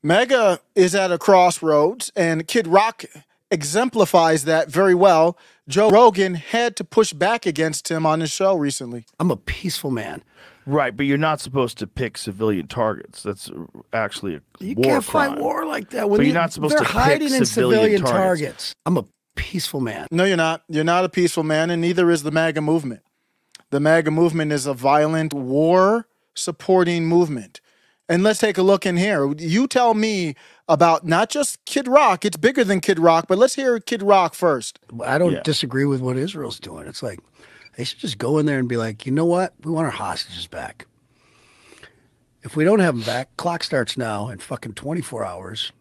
MAGA is at a crossroads, and Kid Rock exemplifies that very well. Joe Rogan had to push back against him on his show recently. I'm a peaceful man. Right, but you're not supposed to pick civilian targets. That's actually a You war can't crime. fight war like that. When But you're not supposed they're to pick hiding in civilian targets. I'm a peaceful man. No, you're not. You're not a peaceful man, and neither is the MAGA movement. The MAGA movement is a violent, war-supporting movement. And let's take a look in here. You tell me about not just Kid Rock. It's bigger than Kid Rock, but let's hear Kid Rock first. I don't disagree with what Israel's doing. It's like they should just go in there and be like, you know what? We want our hostages back. If we don't have them back, clock starts now in fucking 24 hours.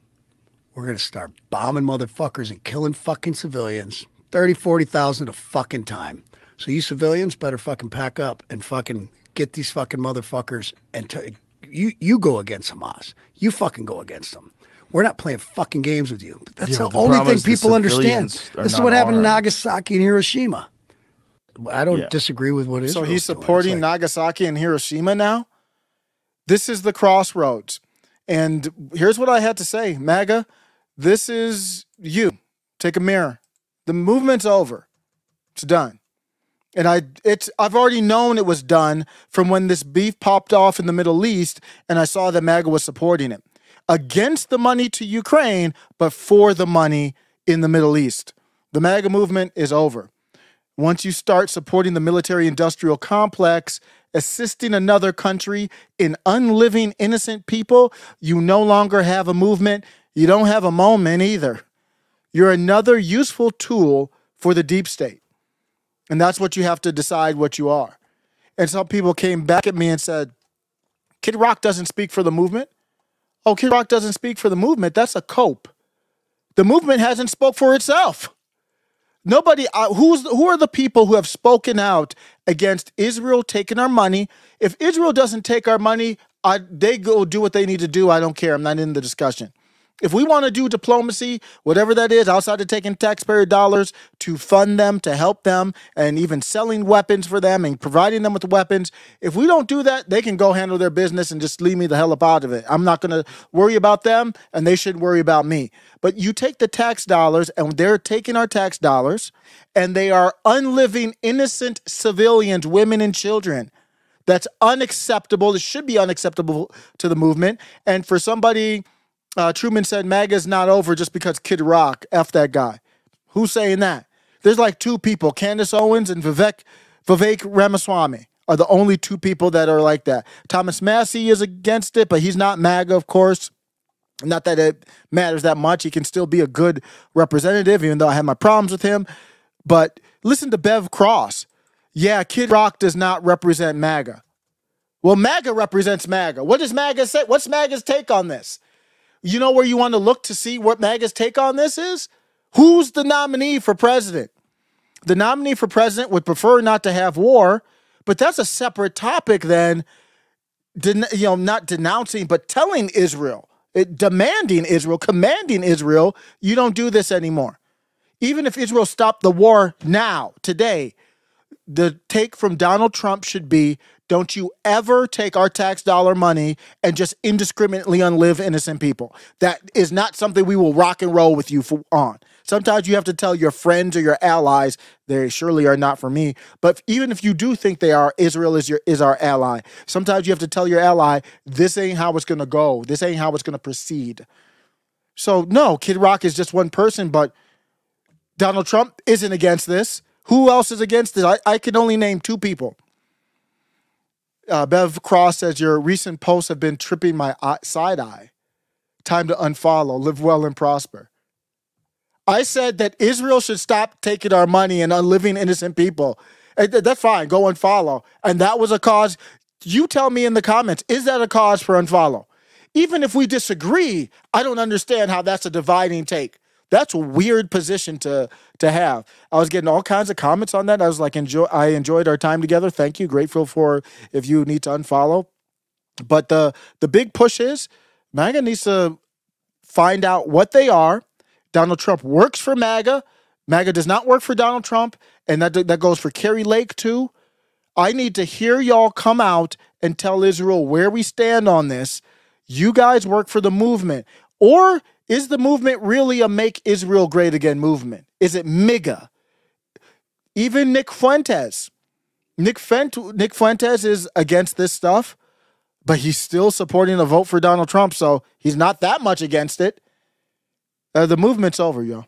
We're going to start bombing motherfuckers and killing fucking civilians. 30, 40,000 a fucking time. So you civilians better fucking pack up and fucking get these fucking motherfuckers and you go against Hamas. You fucking go against them. We're not playing fucking games with you. But that's the only thing people understand. This is what happened in Nagasaki and Hiroshima. I don't disagree with what Israel's So he's supporting Nagasaki and Hiroshima now? This is the crossroads. And here's what I had to say, MAGA, this is you. Take a mirror. The movement's over. It's done. And I've already known it was done from when this beef popped off in the Middle East and I saw that MAGA was supporting it. Against the money to Ukraine, but for the money in the Middle East. The MAGA movement is over. Once you start supporting the military-industrial complex, assisting another country in unliving innocent people, you no longer have a movement. You don't have a moment either. You're another useful tool for the deep state. And that's what you have to decide what you are. And some people came back at me and said, Kid Rock doesn't speak for the movement. Oh, Kid Rock doesn't speak for the movement. That's a cope. The movement hasn't spoke for itself. Nobody, who are the people who have spoken out against Israel taking our money? If Israel doesn't take our money, they go do what they need to do. I don't care. I'm not in the discussion. If we want to do diplomacy, whatever that is, outside of taking taxpayer dollars to fund them, to help them, and even selling weapons for them and providing them with weapons, if we don't do that, they can go handle their business and just leave me the hell up out of it. I'm not going to worry about them, and they shouldn't worry about me. But you take the tax dollars, and they're taking our tax dollars, and they are unliving innocent civilians, women and children. That's unacceptable. It should be unacceptable to the movement. And for somebody... Truman said MAGA's not over just because Kid Rock, F that guy. Who's saying that? There's like two people, Candace Owens and Vivek Ramaswamy are the only two people that are like that. Thomas Massey is against it, but he's not MAGA, of course. Not that it matters that much. He can still be a good representative, even though I have my problems with him. But listen to Bev Cross. Yeah, Kid Rock does not represent MAGA. Well, MAGA represents MAGA. What does MAGA say? What's MAGA's take on this? You know where you want to look to see what MAGA's take on this is? Who's the nominee for president? The nominee for president would prefer not to have war, but that's a separate topic than, not denouncing, but telling Israel, demanding Israel, commanding Israel, you don't do this anymore. Even if Israel stopped the war now, today, the take from Donald Trump should be, don't you ever take our tax dollar money and just indiscriminately unlive innocent people. That is not something we will rock and roll with you on. Sometimes you have to tell your friends or your allies, they surely are not for me, but even if you do think they are, Israel is our ally. Sometimes you have to tell your ally, this ain't how it's going to go. This ain't how it's going to proceed. So no, Kid Rock is just one person, but Donald Trump isn't against this. Who else is against this? I can only name two people. Bev Cross says, your recent posts have been tripping my side eye. Time to unfollow. Live well and prosper. I said that Israel should stop taking our money and unliving innocent people. That's fine. Go unfollow. And that was a cause. You tell me in the comments, is that a cause for unfollow? Even if we disagree, I don't understand how that's a dividing take. That's a weird position to have. I was getting all kinds of comments on that. I was like, I enjoyed our time together. Thank you. Grateful for if you need to unfollow. But the big push is MAGA needs to find out what they are. Donald Trump works for MAGA. MAGA does not work for Donald Trump. And that goes for Kerry Lake too. I need to hear y'all come out and tell Israel where we stand on this. You guys work for the movement. Or is the movement really a Make Israel Great Again movement? Is it MAGA? Even Nick Fuentes. Nick Fuentes is against this stuff, but he's still supporting a vote for Donald Trump, so he's not that much against it. The movement's over, yo.